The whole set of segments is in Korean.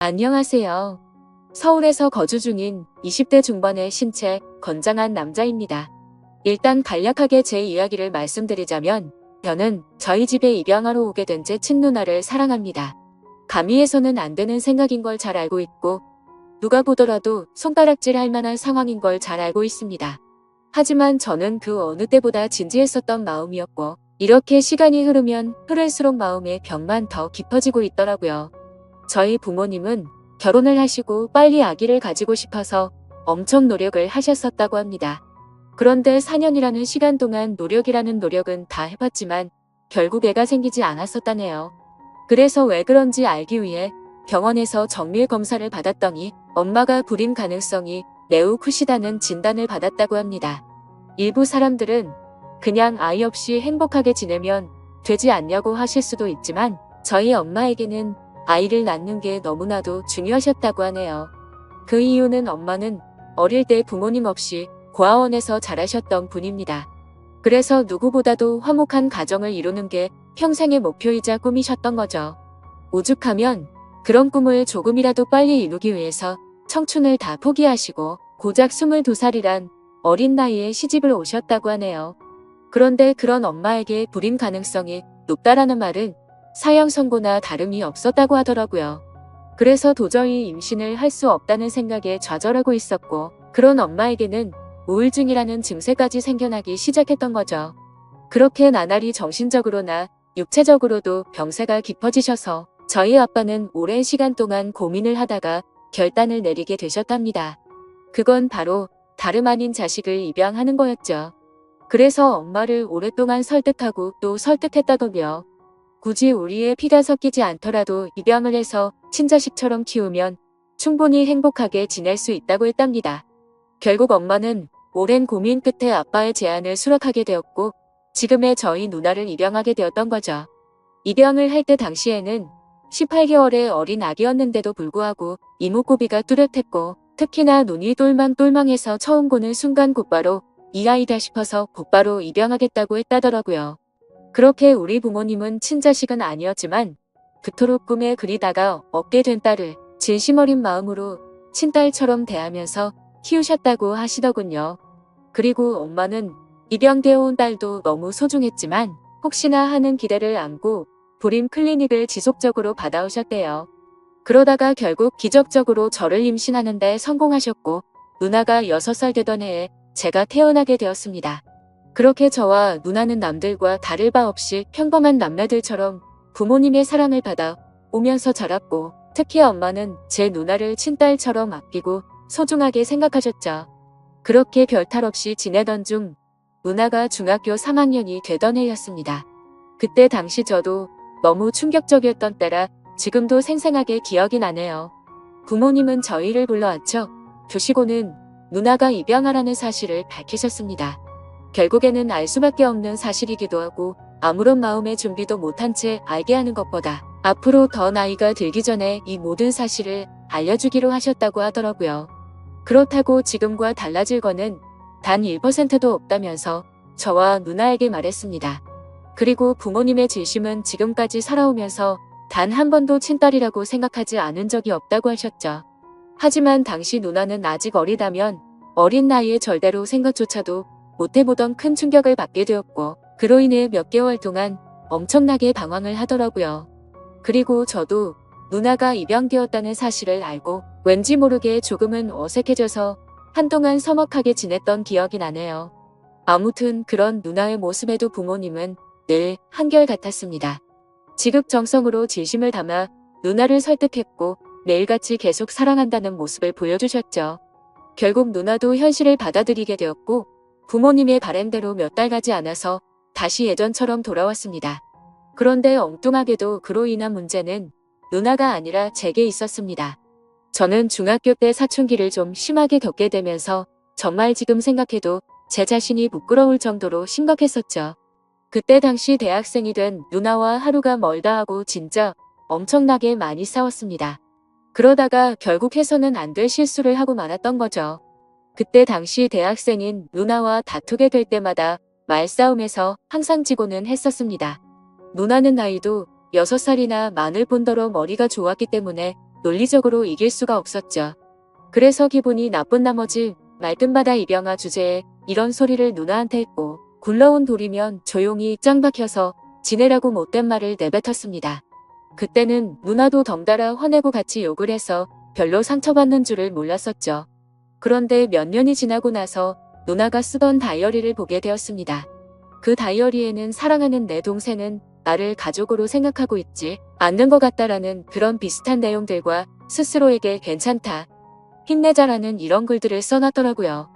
안녕하세요. 서울에서 거주 중인 20대 중반의 신체 건장한 남자입니다. 일단 간략하게 제 이야기를 말씀드리자면 저는 저희 집에 입양하러 오게 된 제 친누나를 사랑합니다. 감히 해서는 안 되는 생각인 걸 잘 알고 있고 누가 보더라도 손가락질 할 만한 상황인 걸 잘 알고 있습니다. 하지만 저는 그 어느 때보다 진지했었던 마음이었고 이렇게 시간이 흐르면 흐를수록 마음의 벽만 더 깊어지고 있더라고요. 저희 부모님은 결혼을 하시고 빨리 아기를 가지고 싶어서 엄청 노력을 하셨었다고 합니다. 그런데 4년이라는 시간 동안 노력이라는 노력은 다 해봤지만 결국 애가 생기지 않았었다네요. 그래서 왜 그런지 알기 위해 병원에서 정밀 검사를 받았더니 엄마가 불임 가능성이 매우 크시다는 진단을 받았다고 합니다. 일부 사람들은 그냥 아이 없이 행복하게 지내면 되지 않냐고 하실 수도 있지만 저희 엄마에게는 아이를 낳는 게 너무나도 중요하셨다고 하네요. 그 이유는 엄마는 어릴 때 부모님 없이 고아원에서 자라셨던 분입니다. 그래서 누구보다도 화목한 가정을 이루는 게 평생의 목표이자 꿈이셨던 거죠. 오죽하면 그런 꿈을 조금이라도 빨리 이루기 위해서 청춘을 다 포기하시고 고작 22살이란 어린 나이에 시집을 오셨다고 하네요. 그런데 그런 엄마에게 불임 가능성이 높다라는 말은 사형 선고나 다름이 없었다고 하더라고요. 그래서 도저히 임신을 할 수 없다는 생각에 좌절하고 있었고 그런 엄마에게는 우울증이라는 증세까지 생겨나기 시작했던 거죠. 그렇게 나날이 정신적으로나 육체적으로도 병세가 깊어지셔서 저희 아빠는 오랜 시간 동안 고민을 하다가 결단을 내리게 되셨답니다. 그건 바로 다름 아닌 자식을 입양하는 거였죠. 그래서 엄마를 오랫동안 설득하고 또 설득했다더군요. 굳이 우리의 피가 섞이지 않더라도 입양을 해서 친자식처럼 키우면 충분히 행복하게 지낼 수 있다고 했답니다. 결국 엄마는 오랜 고민 끝에 아빠의 제안을 수락하게 되었고 지금의 저희 누나를 입양하게 되었던 거죠. 입양을 할 때 당시에는 18개월의 어린 아기였는데도 불구하고 이목구비가 뚜렷했고 특히나 눈이 똘망똘망해서 처음 보는 순간 곧바로 이 아이다 싶어서 곧바로 입양하겠다고 했다더라고요. 그렇게 우리 부모님은 친자식은 아니었지만 그토록 꿈에 그리다가 얻게 된 딸을 진심 어린 마음으로 친딸처럼 대하면서 키우셨다고 하시더군요. 그리고 엄마는 입양되어 온 딸도 너무 소중했지만 혹시나 하는 기대를 안고 불임 클리닉을 지속적으로 받아오셨대요. 그러다가 결국 기적적으로 저를 임신하는 데 성공하셨고 누나가 6살 되던 해에 제가 태어나게 되었습니다. 그렇게 저와 누나는 남들과 다를 바 없이 평범한 남매들처럼 부모님의 사랑을 받아 오면서 자랐고 특히 엄마는 제 누나를 친딸처럼 아끼고 소중하게 생각하셨죠. 그렇게 별탈 없이 지내던 중 누나가 중학교 3학년이 되던 해였습니다. 그때 당시 저도 너무 충격적이었던 때라 지금도 생생하게 기억이 나네요. 부모님은 저희를 불러왔죠. 두시고는 누나가 입양하라는 사실을 밝히셨습니다. 결국에는 알 수밖에 없는 사실이기도 하고 아무런 마음의 준비도 못한 채 알게 하는 것보다 앞으로 더 나이가 들기 전에 이 모든 사실을 알려주기로 하셨다고 하더라고요. 그렇다고 지금과 달라질 거는 단 1%도 없다면서 저와 누나에게 말했습니다. 그리고 부모님의 진심은 지금까지 살아오면서 단 한 번도 친딸이라고 생각하지 않은 적이 없다고 하셨죠. 하지만 당시 누나는 아직 어리다면 어린 나이에 절대로 생각조차도 못해보던 큰 충격을 받게 되었고 그로 인해 몇 개월 동안 엄청나게 방황을 하더라고요. 그리고 저도 누나가 입양되었다는 사실을 알고 왠지 모르게 조금은 어색해져서 한동안 서먹하게 지냈던 기억이 나네요. 아무튼 그런 누나의 모습에도 부모님은 늘 한결같았습니다. 지극정성으로 진심을 담아 누나를 설득했고 매일같이 계속 사랑한다는 모습을 보여주셨죠. 결국 누나도 현실을 받아들이게 되었고 부모님의 바람대로 몇 달 가지 않아서 다시 예전처럼 돌아왔습니다. 그런데 엉뚱하게도 그로 인한 문제는 누나가 아니라 제게 있었습니다. 저는 중학교 때 사춘기를 좀 심하게 겪게 되면서 정말 지금 생각해도 제 자신이 부끄러울 정도로 심각했었죠. 그때 당시 대학생이 된 누나와 하루가 멀다 하고 진짜 엄청나게 많이 싸웠습니다. 그러다가 결국 해서는 안 될 실수를 하고 말았던 거죠. 그때 당시 대학생인 누나와 다투게 될 때마다 말싸움에서 항상 지고는 했었습니다. 누나는 나이도 6살이나 많을 뿐더러 머리가 좋았기 때문에 논리적으로 이길 수가 없었죠. 그래서 기분이 나쁜 나머지 말끝마다 이병아 주제에 이런 소리를 누나한테 했고 굴러온 돌이면 조용히 짱 박혀서 지내라고 못된 말을 내뱉었습니다. 그때는 누나도 덩달아 화내고 같이 욕을 해서 별로 상처받는 줄을 몰랐었죠. 그런데 몇 년이 지나고 나서 누나가 쓰던 다이어리를 보게 되었습니다. 그 다이어리에는 사랑하는 내 동생은 나를 가족으로 생각하고 있지 않는 것 같다라는 그런 비슷한 내용들과 스스로에게 괜찮다, 힘내자라는 이런 글들을 써놨더라고요.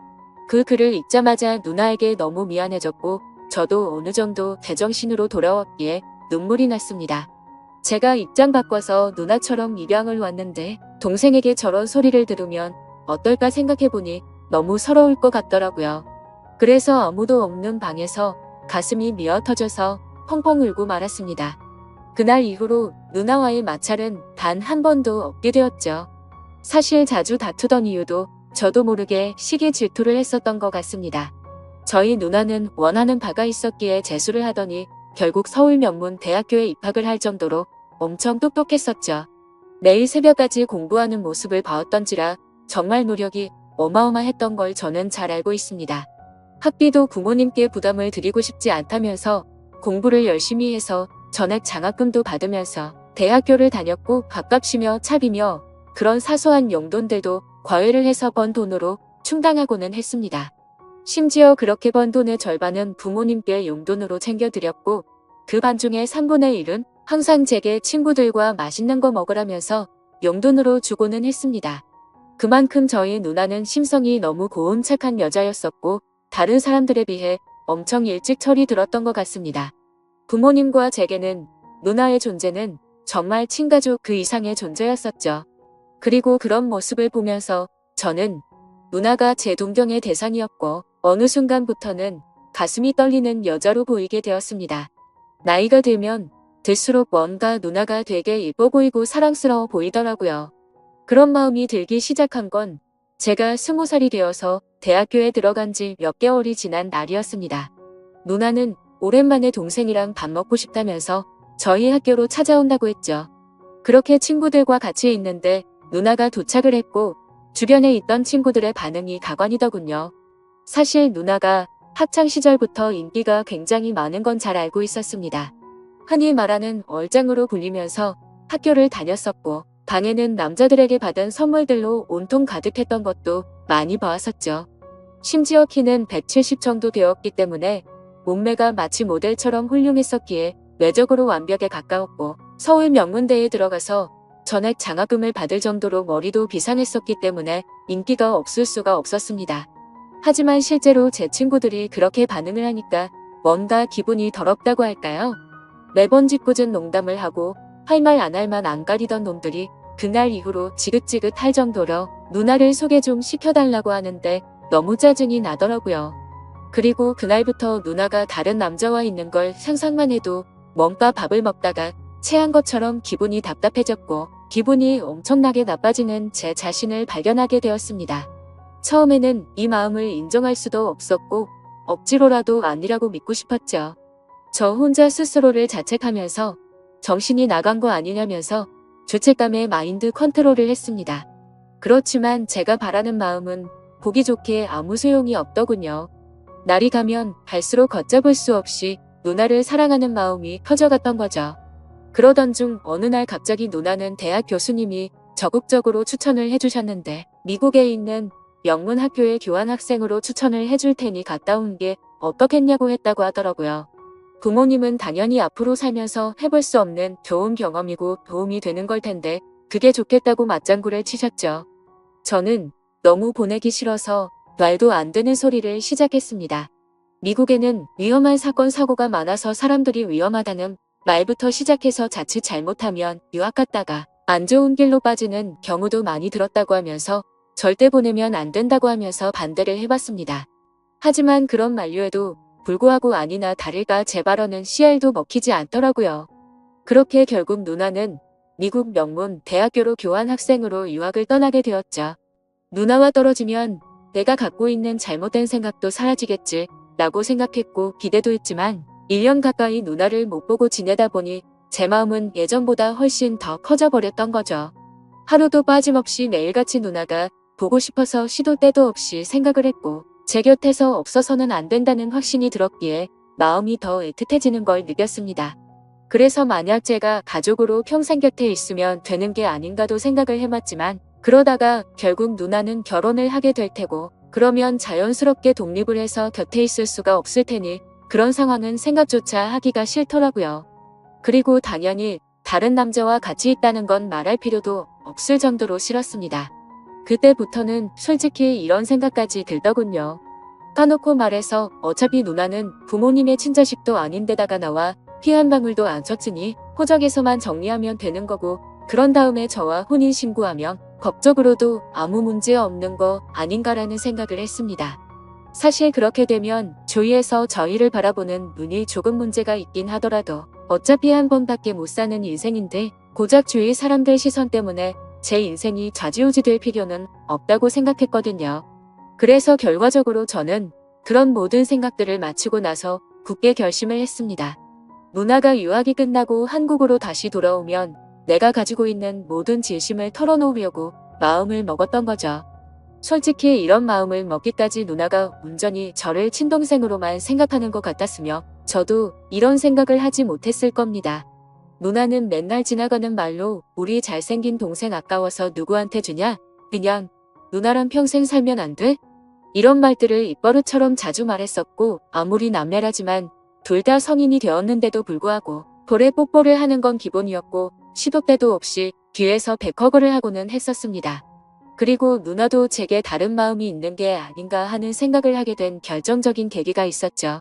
그 글을 읽자마자 누나에게 너무 미안해졌고 저도 어느 정도 제정신으로 돌아왔기에 눈물이 났습니다. 제가 입장 바꿔서 누나처럼 입양을 왔는데 동생에게 저런 소리를 들으면 어떨까 생각해보니 너무 서러울 것 같더라고요. 그래서 아무도 없는 방에서 가슴이 미어 터져서 펑펑 울고 말았습니다. 그날 이후로 누나와의 마찰은 단 한 번도 없게 되었죠. 사실 자주 다투던 이유도 저도 모르게 시기 질투를 했었던 것 같습니다. 저희 누나는 원하는 바가 있었기에 재수를 하더니 결국 서울명문대학교에 입학을 할 정도로 엄청 똑똑했었죠. 매일 새벽까지 공부하는 모습을 봐왔던지라 정말 노력이 어마어마했던 걸 저는 잘 알고 있습니다. 학비도 부모님께 부담을 드리고 싶지 않다면서 공부를 열심히 해서 전액 장학금도 받으면서 대학교를 다녔고 밥값이며 차비며 그런 사소한 용돈들도 과외를 해서 번 돈으로 충당하고는 했습니다. 심지어 그렇게 번 돈의 절반은 부모님께 용돈으로 챙겨드렸고 그 반중의 3분의 1은 항상 제게 친구들과 맛있는 거 먹으라면서 용돈으로 주고는 했습니다. 그만큼 저희 누나는 심성이 너무 고운 착한 여자였었고 다른 사람들에 비해 엄청 일찍 철이 들었던 것 같습니다. 부모님과 제게는 누나의 존재는 정말 친가족 그 이상의 존재였었죠. 그리고 그런 모습을 보면서 저는 누나가 제 동경의 대상이었고 어느 순간부터는 가슴이 떨리는 여자로 보이게 되었습니다. 나이가 들면 들수록 뭔가 누나가 되게 예뻐 보이고 사랑스러워 보이더라고요. 그런 마음이 들기 시작한 건 제가 20살이 되어서 대학교에 들어간 지 몇 개월이 지난 날이었습니다. 누나는 오랜만에 동생이랑 밥 먹고 싶다면서 저희 학교로 찾아온다고 했죠. 그렇게 친구들과 같이 있는데 누나가 도착을 했고 주변에 있던 친구들의 반응이 가관이더군요. 사실 누나가 학창 시절부터 인기가 굉장히 많은 건 잘 알고 있었습니다. 흔히 말하는 얼짱으로 불리면서 학교를 다녔었고 방에는 남자들에게 받은 선물들로 온통 가득했던 것도 많이 봐왔었죠. 심지어 키는 170 정도 되었기 때문에 몸매가 마치 모델처럼 훌륭했었기에 외적으로 완벽에 가까웠고 서울 명문대에 들어가서 전액 장학금을 받을 정도로 머리도 비상했었기 때문에 인기가 없을 수가 없었습니다. 하지만 실제로 제 친구들이 그렇게 반응을 하니까 뭔가 기분이 더럽다고 할까요? 매번 짓궂은 농담을 하고 할 말 안 할 만 안 가리던 놈들이 그날 이후로 지긋지긋할 정도로 누나를 소개 좀 시켜달라고 하는데 너무 짜증이 나더라고요. 그리고 그날부터 누나가 다른 남자와 있는 걸 상상만 해도 뭔가 밥을 먹다가 체한 것처럼 기분이 답답해졌고 기분이 엄청나게 나빠지는 제 자신을 발견하게 되었습니다. 처음에는 이 마음을 인정할 수도 없었고 억지로라도 아니라고 믿고 싶었죠. 저 혼자 스스로를 자책하면서 정신이 나간 거 아니냐면서 죄책감에 마인드 컨트롤을 했습니다. 그렇지만 제가 바라는 마음은 보기 좋게 아무 소용이 없더군요. 날이 가면 갈수록 걷잡을 수 없이 누나를 사랑하는 마음이 커져갔던 거죠. 그러던 중 어느 날 갑자기 누나는 대학 교수님이 적극적으로 추천을 해주셨는데 미국에 있는 명문 학교에 교환학생으로 추천을 해줄 테니 갔다 온 게 어떻겠냐고 했다고 하더라고요. 부모님은 당연히 앞으로 살면서 해볼 수 없는 좋은 경험이고 도움이 되는 걸 텐데 그게 좋겠다고 맞장구를 치셨죠. 저는 너무 보내기 싫어서 말도 안 되는 소리를 시작했습니다. 미국에는 위험한 사건 사고가 많아서 사람들이 위험하다는 말부터 시작해서 자칫 잘못하면 유학 갔다가 안 좋은 길로 빠지는 경우도 많이 들었다고 하면서 절대 보내면 안 된다고 하면서 반대를 해봤습니다. 하지만 그런 만류에도 불구하고 아니나 다를까 제 발언은 씨알도 먹히지 않더라고요. 그렇게 결국 누나는 미국 명문 대학교로 교환학생으로 유학을 떠나게 되었죠. 누나와 떨어지면 내가 갖고 있는 잘못된 생각도 사라지겠지 라고 생각했고 기대도 했지만 1년 가까이 누나를 못 보고 지내다 보니 제 마음은 예전보다 훨씬 더 커져버렸던 거죠. 하루도 빠짐없이 매일같이 누나가 보고 싶어서 시도 때도 없이 생각을 했고 제 곁에서 없어서는 안 된다는 확신이 들었기에 마음이 더 애틋해지는 걸 느꼈습니다. 그래서 만약 제가 가족으로 평생 곁에 있으면 되는 게 아닌가도 생각을 해봤지만 그러다가 결국 누나는 결혼을 하게 될 테고 그러면 자연스럽게 독립을 해서 곁에 있을 수가 없을 테니 그런 상황은 생각조차 하기가 싫더라고요. 그리고 당연히 다른 남자와 같이 있다는 건 말할 필요도 없을 정도로 싫었습니다. 그때부터는 솔직히 이런 생각까지 들더군요. 까놓고 말해서 어차피 누나는 부모님의 친자식도 아닌데다가 나와 피 한 방울도 안 쳤으니 호적에서만 정리하면 되는 거고 그런 다음에 저와 혼인신고하면 법적으로도 아무 문제 없는 거 아닌가라는 생각을 했습니다. 사실 그렇게 되면 주위에서 저희를 바라보는 눈이 조금 문제가 있긴 하더라도 어차피 한 번밖에 못 사는 인생인데 고작 주위 사람들 시선 때문에 제 인생이 좌지우지 될 필요는 없다고 생각했거든요. 그래서 결과적으로 저는 그런 모든 생각들을 마치고 나서 굳게 결심을 했습니다. 누나가 유학이 끝나고 한국으로 다시 돌아오면 내가 가지고 있는 모든 진심을 털어놓으려고 마음을 먹었던 거죠. 솔직히 이런 마음을 먹기까지 누나가 온전히 저를 친동생으로만 생각하는 것 같았으며 저도 이런 생각을 하지 못했을 겁니다. 누나는 맨날 지나가는 말로 우리 잘생긴 동생 아까워서 누구한테 주냐? 그냥 누나랑 평생 살면 안 돼? 이런 말들을 입버릇처럼 자주 말했었고 아무리 남매라지만 둘 다 성인이 되었는데도 불구하고 볼에 뽀뽀를 하는 건 기본이었고 시도 때도 없이 뒤에서 백허그를 하고는 했었습니다. 그리고 누나도 제게 다른 마음이 있는 게 아닌가 하는 생각을 하게 된 결정적인 계기가 있었죠.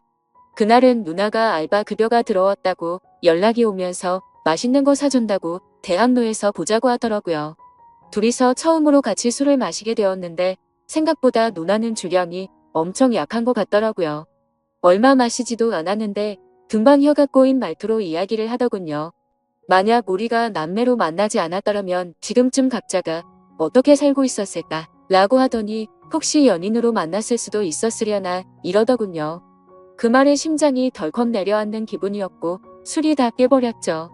그날은 누나가 알바 급여가 들어왔다고 연락이 오면서 맛있는 거 사준다고 대학로에서 보자고 하더라고요. 둘이서 처음으로 같이 술을 마시게 되었는데 생각보다 누나는 주량이 엄청 약한 것 같더라고요. 얼마 마시지도 않았는데 금방 혀가 꼬인 말투로 이야기를 하더군요. 만약 우리가 남매로 만나지 않았더라면 지금쯤 각자가 어떻게 살고 있었을까? 라고 하더니 혹시 연인으로 만났을 수도 있었으려나 이러더군요. 그 말에 심장이 덜컥 내려앉는 기분이었고 술이 다 깨버렸죠.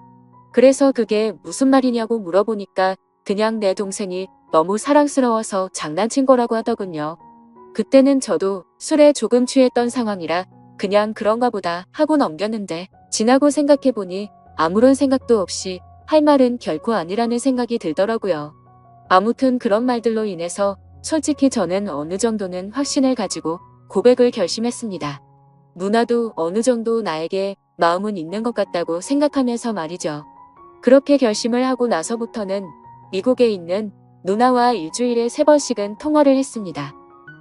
그래서 그게 무슨 말이냐고 물어보니까 그냥 내 동생이 너무 사랑스러워서 장난친 거라고 하더군요. 그때는 저도 술에 조금 취했던 상황이라 그냥 그런가 보다 하고 넘겼는데 지나고 생각해보니 아무런 생각도 없이 할 말은 결코 아니라는 생각이 들더라고요. 아무튼 그런 말들로 인해서 솔직히 저는 어느 정도는 확신을 가지고 고백을 결심했습니다. 누나도 어느 정도 나에게 마음은 있는 것 같다고 생각하면서 말이죠. 그렇게 결심을 하고 나서부터는 미국에 있는 누나와 일주일에 3번씩은 통화를 했습니다.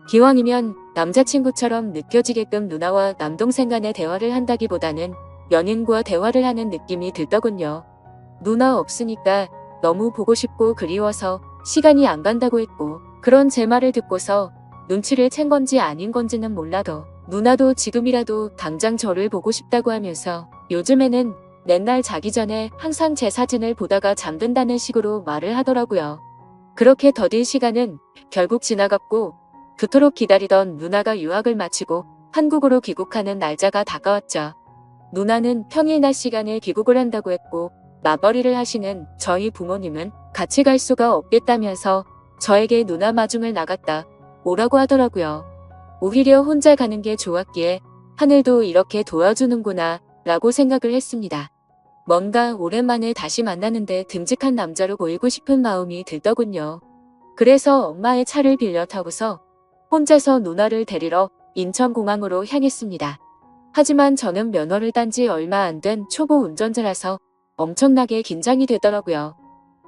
기왕이면 남자친구처럼 느껴지게끔 누나와 남동생 간의 대화를 한다기보다는 연인과 대화를 하는 느낌이 들더군요. 누나 없으니까 너무 보고 싶고 그리워서 시간이 안 간다고 했고 그런 제 말을 듣고서 눈치를 챈 건지 아닌 건지는 몰라도 누나도 지금이라도 당장 저를 보고 싶다고 하면서 요즘에는 맨날 자기 전에 항상 제 사진을 보다가 잠든다는 식으로 말을 하더라고요. 그렇게 더딘 시간은 결국 지나갔고 그토록 기다리던 누나가 유학을 마치고 한국으로 귀국하는 날짜가 다가왔죠. 누나는 평일 낮 시간에 귀국을 한다고 했고 맞벌이를 하시는 저희 부모님은 같이 갈 수가 없겠다면서 저에게 누나 마중을 나갔다 오라고 하더라고요. 오히려 혼자 가는 게 좋았기에 하늘도 이렇게 도와주는구나 라고 생각을 했습니다. 뭔가 오랜만에 다시 만나는데 듬직한 남자로 보이고 싶은 마음이 들더군요. 그래서 엄마의 차를 빌려 타고서 혼자서 누나를 데리러 인천공항으로 향했습니다. 하지만 저는 면허를 딴 지 얼마 안 된 초보 운전자라서 엄청나게 긴장이 되더라고요.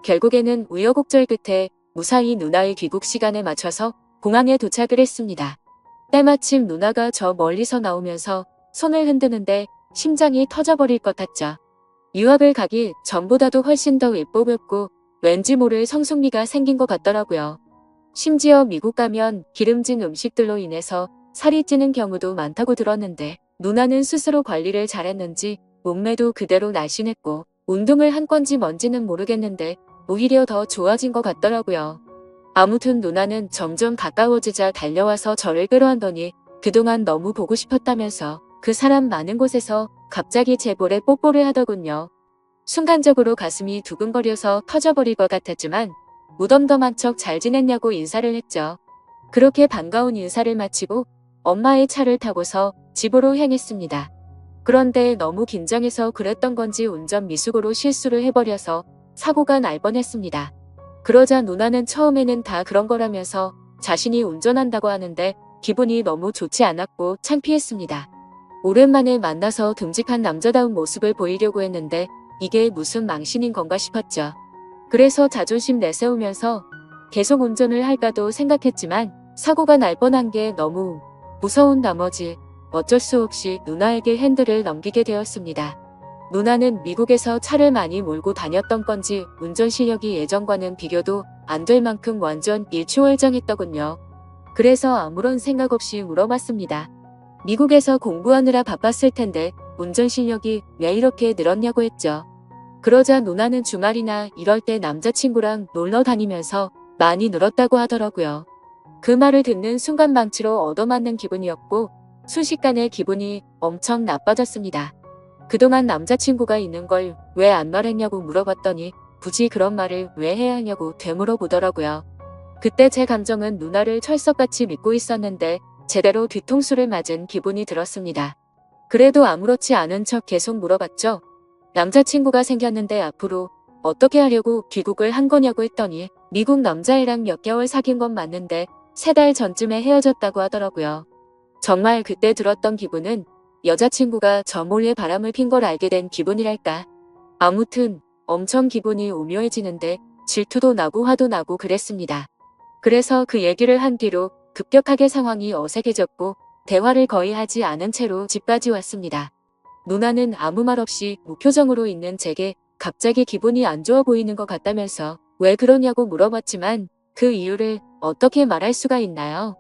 결국에는 우여곡절 끝에 무사히 누나의 귀국 시간에 맞춰서 공항에 도착을 했습니다. 때마침 누나가 저 멀리서 나오면서 손을 흔드는데 심장이 터져버릴 것 같죠. 유학을 가기 전보다도 훨씬 더 예뻐 보였고 왠지 모를 성숙미가 생긴 것 같더라고요. 심지어 미국 가면 기름진 음식들로 인해서 살이 찌는 경우도 많다고 들었는데 누나는 스스로 관리를 잘했는지 몸매도 그대로 날씬했고 운동을 한 건지 뭔지는 모르겠는데 오히려 더 좋아진 것 같더라고요. 아무튼 누나는 점점 가까워지자 달려와서 저를 끌어안더니 그동안 너무 보고 싶었다면서 그 사람 많은 곳에서 갑자기 제 볼에 뽀뽀를 하더군요. 순간적으로 가슴이 두근거려서 터져버릴 것 같았지만 무덤덤한 척 잘 지냈냐고 인사를 했죠. 그렇게 반가운 인사를 마치고 엄마의 차를 타고서 집으로 향했습니다. 그런데 너무 긴장해서 그랬던 건지 운전 미숙으로 실수를 해버려서 사고가 날 뻔했습니다. 그러자 누나는 처음에는 다 그런 거라면서 자신이 운전한다고 하는데 기분이 너무 좋지 않았고 창피했습니다. 오랜만에 만나서 듬직한 남자다운 모습을 보이려고 했는데 이게 무슨 망신인 건가 싶었죠. 그래서 자존심 내세우면서 계속 운전을 할까도 생각했지만 사고가 날 뻔한 게 너무 무서운 나머지 어쩔 수 없이 누나에게 핸들을 넘기게 되었습니다. 누나는 미국에서 차를 많이 몰고 다녔던 건지 운전 실력이 예전과는 비교도 안 될 만큼 완전 일취월장했더군요. 그래서 아무런 생각 없이 물어봤습니다. 미국에서 공부하느라 바빴을 텐데 운전 실력이 왜 이렇게 늘었냐고 했죠. 그러자 누나는 주말이나 이럴 때 남자친구랑 놀러 다니면서 많이 늘었다고 하더라고요. 그 말을 듣는 순간 망치로 얻어맞는 기분이었고 순식간에 기분이 엄청 나빠졌습니다. 그동안 남자친구가 있는 걸 왜 안 말했냐고 물어봤더니 굳이 그런 말을 왜 해야 하냐고 되물어보더라고요. 그때 제 감정은 누나를 철석같이 믿고 있었는데 제대로 뒤통수를 맞은 기분이 들었습니다. 그래도 아무렇지 않은 척 계속 물어봤죠. 남자친구가 생겼는데 앞으로 어떻게 하려고 귀국을 한 거냐고 했더니 미국 남자애랑 몇 개월 사귄 건 맞는데 3달 전쯤에 헤어졌다고 하더라고요. 정말 그때 들었던 기분은 여자친구가 저 몰래 바람을 핀 걸 알게 된 기분이랄까. 아무튼 엄청 기분이 오묘해지는데 질투도 나고 화도 나고 그랬습니다. 그래서 그 얘기를 한 뒤로 급격하게 상황이 어색해졌고 대화를 거의 하지 않은 채로 집까지 왔습니다. 누나는 아무 말 없이 무표정으로 있는 제게 갑자기 기분이 안 좋아 보이는 것 같다면서 왜 그러냐고 물어봤지만 그 이유를 어떻게 말할 수가 있나요?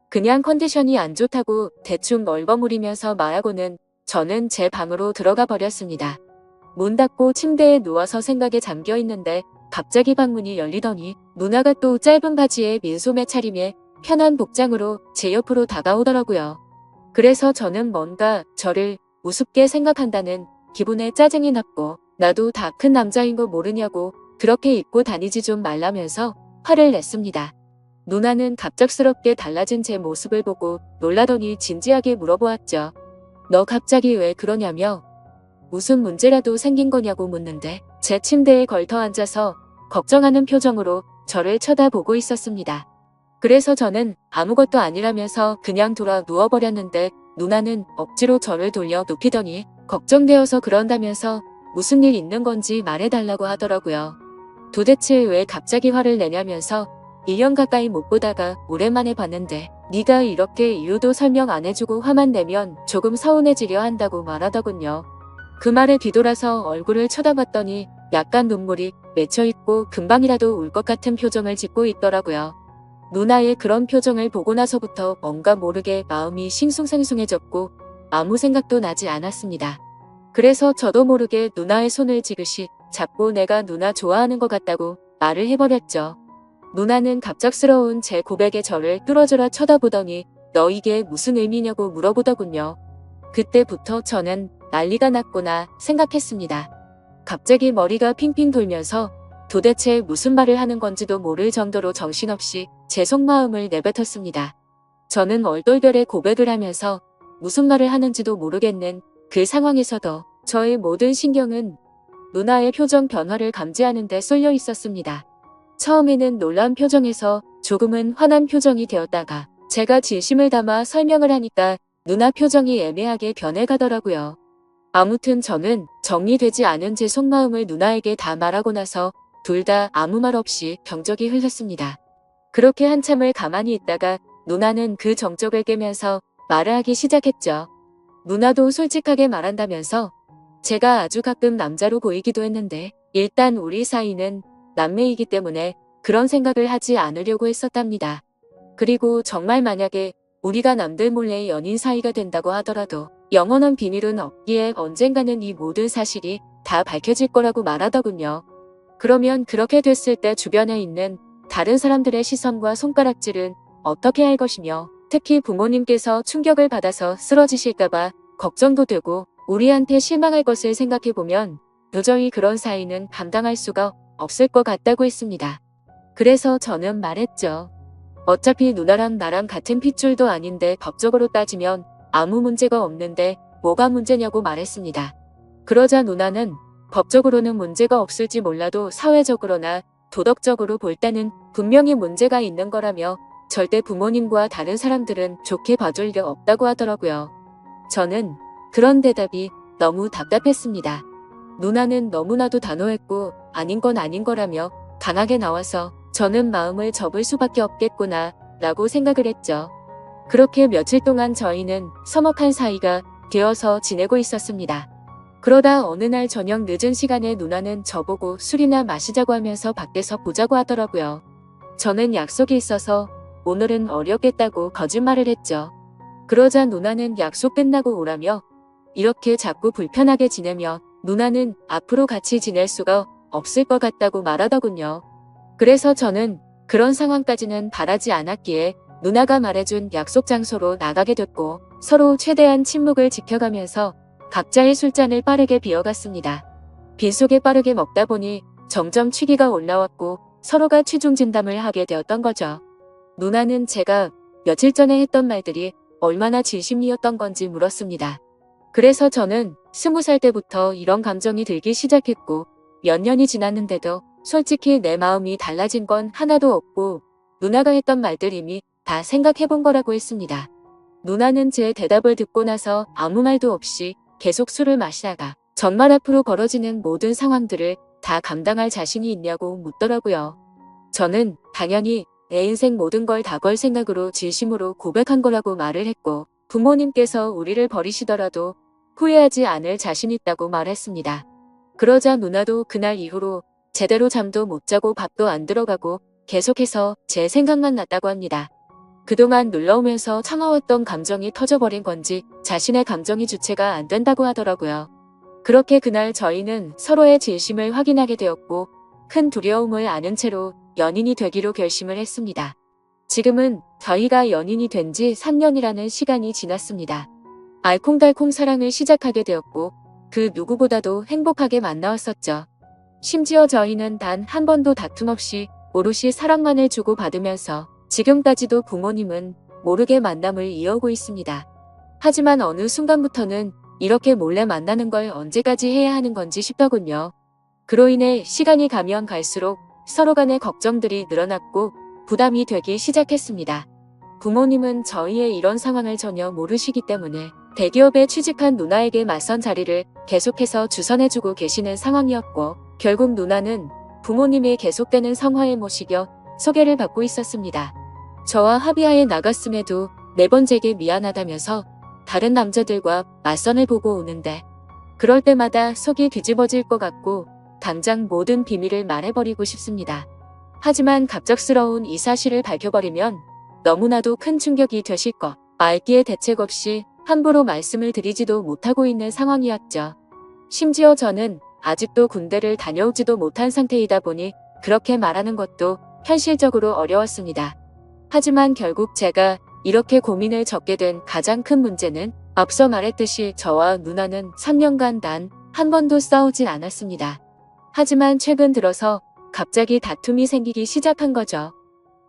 그냥 컨디션이 안 좋다고 대충 얼버무리면서 말하고는 저는 제 방으로 들어가 버렸습니다. 문 닫고 침대에 누워서 생각에 잠겨 있는데 갑자기 방문이 열리더니 누나가 또 짧은 바지에 민소매 차림에 편한 복장으로 제 옆으로 다가오더라고요. 그래서 저는 뭔가 저를 우습게 생각한다는 기분에 짜증이 났고 나도 다 큰 남자인 거 모르냐고 그렇게 입고 다니지 좀 말라면서 화를 냈습니다. 누나는 갑작스럽게 달라진 제 모습을 보고 놀라더니 진지하게 물어보았죠. 너 갑자기 왜 그러냐며 무슨 문제라도 생긴 거냐고 묻는데 제 침대에 걸터 앉아서 걱정하는 표정으로 저를 쳐다보고 있었습니다. 그래서 저는 아무것도 아니라면서 그냥 돌아 누워버렸는데 누나는 억지로 저를 돌려 눕히더니 걱정되어서 그런다면서 무슨 일 있는 건지 말해달라고 하더라고요. 도대체 왜 갑자기 화를 내냐면서 1년 가까이 못 보다가 오랜만에 봤는데 네가 이렇게 이유도 설명 안 해주고 화만 내면 조금 서운해지려 한다고 말하더군요. 그 말에 뒤돌아서 얼굴을 쳐다봤더니 약간 눈물이 맺혀있고 금방이라도 울 것 같은 표정을 짓고 있더라고요. 누나의 그런 표정을 보고 나서부터 뭔가 모르게 마음이 싱숭생숭해졌고 아무 생각도 나지 않았습니다. 그래서 저도 모르게 누나의 손을 지그시 잡고 내가 누나 좋아하는 것 같다고 말을 해버렸죠. 누나는 갑작스러운 제 고백에 저를 뚫어져라 쳐다보더니 너 이게 무슨 의미냐고 물어보더군요. 그때부터 저는 난리가 났구나 생각했습니다. 갑자기 머리가 핑핑 돌면서 도대체 무슨 말을 하는 건지도 모를 정도로 정신없이 제 속마음을 내뱉었습니다. 저는 얼떨결에 고백을 하면서 무슨 말을 하는지도 모르겠는 그 상황에서도 저의 모든 신경은 누나의 표정 변화를 감지하는 데 쏠려 있었습니다. 처음에는 놀란 표정에서 조금은 화난 표정이 되었다가 제가 진심을 담아 설명을 하니까 누나 표정이 애매하게 변해가더라고요. 아무튼 저는 정리되지 않은 제 속마음을 누나에게 다 말하고 나서 둘 다 아무 말 없이 경적이 흘렀습니다. 그렇게 한참을 가만히 있다가 누나는 그 정적을 깨면서 말을 하기 시작했죠. 누나도 솔직하게 말한다면서 제가 아주 가끔 남자로 보이기도 했는데 일단 우리 사이는 남매이기 때문에 그런 생각을 하지 않으려고 했었답니다. 그리고 정말 만약에 우리가 남들 몰래 연인 사이가 된다고 하더라도 영원한 비밀은 없기에 언젠가는 이 모든 사실이 다 밝혀질 거라고 말하더군요. 그러면 그렇게 됐을 때 주변에 있는 다른 사람들의 시선과 손가락질은 어떻게 할 것이며 특히 부모님께서 충격을 받아서 쓰러지실까봐 걱정도 되고 우리한테 실망할 것을 생각해보면 도저히 그런 사이는 감당할 수가 없을 것 같다고 했습니다. 그래서 저는 말했죠. 어차피 누나랑 나랑 같은 핏줄도 아닌데 법적으로 따지면 아무 문제가 없는데 뭐가 문제냐고 말했습니다. 그러자 누나는 법적으로는 문제가 없을지 몰라도 사회적으로나 도덕적으로 볼 때는 분명히 문제가 있는 거라며 절대 부모님과 다른 사람들은 좋게 봐줄 리 없다고 하더라고요. 저는 그런 대답이 너무 답답했습니다. 누나는 너무나도 단호했고 아닌 건 아닌 거라며 강하게 나와서 저는 마음을 접을 수밖에 없겠구나 라고 생각을 했죠. 그렇게 며칠 동안 저희는 서먹한 사이가 되어서 지내고 있었습니다. 그러다 어느 날 저녁 늦은 시간에 누나는 저보고 술이나 마시자고 하면서 밖에서 보자고 하더라고요. 저는 약속이 있어서 오늘은 어렵겠다고 거짓말을 했죠. 그러자 누나는 약속 끝나고 오라며 이렇게 자꾸 불편하게 지내며 누나는 앞으로 같이 지낼 수가 없을 것 같다고 말하더군요. 그래서 저는 그런 상황까지는 바라지 않았기에 누나가 말해준 약속 장소로 나가게 됐고 서로 최대한 침묵을 지켜가면서 각자의 술잔을 빠르게 비워갔습니다. 빈속에 빠르게 먹다 보니 점점 취기가 올라왔고 서로가 취중 진담을 하게 되었던 거죠. 누나는 제가 며칠 전에 했던 말들이 얼마나 진심이었던 건지 물었습니다. 그래서 저는 20살 때부터 이런 감정이 들기 시작했고 몇 년이 지났는데도 솔직히 내 마음이 달라진 건 하나도 없고 누나가 했던 말들 이미 다 생각해본 거라고 했습니다. 누나는 제 대답을 듣고 나서 아무 말도 없이 계속 술을 마시다가 정말 앞으로 벌어지는 모든 상황들을 다 감당할 자신이 있냐고 묻더라고요. 저는 당연히 내 인생 모든 걸 다 걸 생각으로 진심으로 고백한 거라고 말을 했고 부모님께서 우리를 버리시더라도 후회하지 않을 자신 있다고 말했습니다. 그러자 누나도 그날 이후로 제대로 잠도 못 자고 밥도 안 들어가고 계속해서 제 생각만 났다고 합니다. 그동안 눌러오면서 참아왔던 감정이 터져버린 건지 자신의 감정이 주체가 안 된다고 하더라고요. 그렇게 그날 저희는 서로의 진심을 확인하게 되었고 큰 두려움을 아는 채로 연인이 되기로 결심을 했습니다. 지금은 저희가 연인이 된 지 3년이라는 시간이 지났습니다. 알콩달콩 사랑을 시작하게 되었고 그 누구보다도 행복하게 만나왔었죠. 심지어 저희는 단 한 번도 다툼 없이 오롯이 사랑만을 주고받으면서 지금까지도 부모님은 모르게 만남을 이어오고 있습니다. 하지만 어느 순간부터는 이렇게 몰래 만나는 걸 언제까지 해야 하는 건지 싶더군요. 그로 인해 시간이 가면 갈수록 서로 간의 걱정들이 늘어났고 부담이 되기 시작했습니다. 부모님은 저희의 이런 상황을 전혀 모르시기 때문에 대기업에 취직한 누나에게 맞선 자리를 계속해서 주선해주고 계시는 상황이었고 결국 누나는 부모님의 계속되는 성화에 모시겨 소개를 받고 있었습니다. 저와 합의하에 나갔음에도 매번 제게 미안하다면서 다른 남자들과 맞선을 보고 오는데 그럴 때마다 속이 뒤집어질 것 같고 당장 모든 비밀을 말해버리고 싶습니다. 하지만 갑작스러운 이 사실을 밝혀버리면 너무나도 큰 충격이 되실 것 알기에 대책 없이 함부로 말씀을 드리지도 못하고 있는 상황이었죠. 심지어 저는 아직도 군대를 다녀오지도 못한 상태이다 보니 그렇게 말하는 것도 현실적으로 어려웠습니다. 하지만 결국 제가 이렇게 고민을 적게 된 가장 큰 문제는 앞서 말했듯이 저와 누나는 3년간 단 한 번도 싸우진 않았습니다. 하지만 최근 들어서 갑자기 다툼이 생기기 시작한 거죠.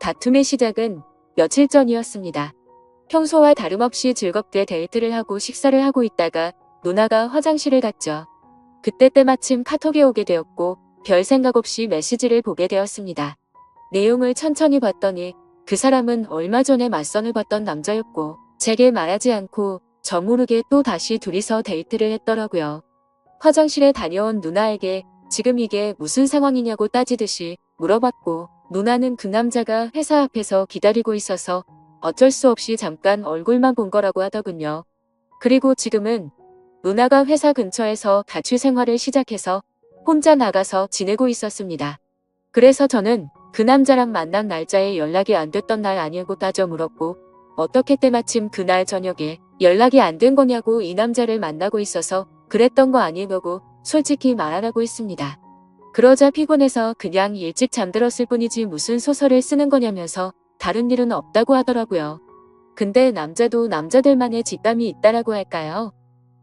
다툼의 시작은 며칠 전이었습니다. 평소와 다름없이 즐겁게 데이트를 하고 식사를 하고 있다가 누나가 화장실을 갔죠. 그때 때마침 카톡이 오게 되었고 별 생각 없이 메시지를 보게 되었습니다. 내용을 천천히 봤더니 그 사람은 얼마 전에 맞선을 봤던 남자였고 제게 말하지 않고 저 모르게 또 다시 둘이서 데이트를 했더라고요. 화장실에 다녀온 누나에게 지금 이게 무슨 상황이냐고 따지듯이 물어봤고 누나는 그 남자가 회사 앞에서 기다리고 있어서 어쩔 수 없이 잠깐 얼굴만 본 거라고 하더군요. 그리고 지금은 누나가 회사 근처에서 다취 생활을 시작해서 혼자 나가서 지내고 있었습니다. 그래서 저는 그 남자랑 만난 날짜에 연락이 안 됐던 날 아니냐고 따져 물었고 어떻게 때마침 그날 저녁에 연락이 안 된 거냐고 이 남자를 만나고 있어서 그랬던 거 아니냐고 솔직히 말하라고 했습니다. 그러자 피곤해서 그냥 일찍 잠들었을 뿐이지 무슨 소설을 쓰는 거냐면서 다른 일은 없다고 하더라고요. 근데 남자도 남자들만의 직감이 있다라고 할까요?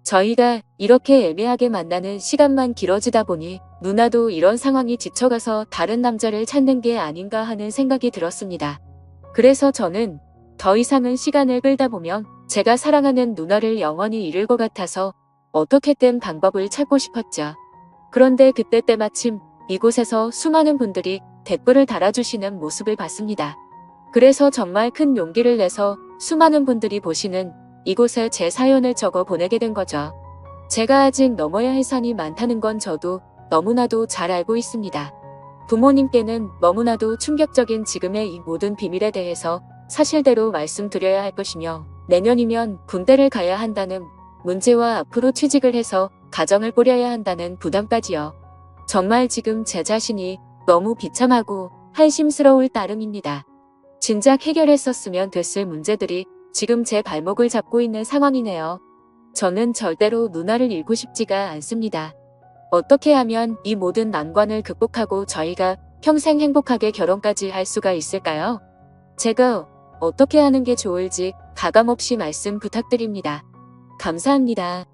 저희가 이렇게 애매하게 만나는 시간만 길어지다 보니 누나도 이런 상황이 지쳐가서 다른 남자를 찾는 게 아닌가 하는 생각이 들었습니다. 그래서 저는 더 이상은 시간을 끌다 보면 제가 사랑하는 누나를 영원히 잃을 것 같아서 어떻게든 방법을 찾고 싶었죠. 그런데 그때 때마침 이곳에서 수많은 분들이 댓글을 달아주시는 모습을 봤습니다. 그래서 정말 큰 용기를 내서 수많은 분들이 보시는 이곳에 제 사연을 적어 보내게 된 거죠. 제가 아직 넘어야 할 산이 많다는 건 저도 너무나도 잘 알고 있습니다. 부모님께는 너무나도 충격적인 지금의 이 모든 비밀에 대해서 사실대로 말씀드려야 할 것이며, 내년이면 군대를 가야 한다는 문제와 앞으로 취직을 해서 가정을 꾸려야 한다는 부담까지요. 정말 지금 제 자신이 너무 비참하고 한심스러울 따름입니다. 진작 해결했었으면 됐을 문제들이 지금 제 발목을 잡고 있는 상황이네요. 저는 절대로 누나를 잃고 싶지가 않습니다. 어떻게 하면 이 모든 난관을 극복하고 저희가 평생 행복하게 결혼까지 할 수가 있을까요? 제가 어떻게 하는 게 좋을지 가감없이 말씀 부탁드립니다. 감사합니다.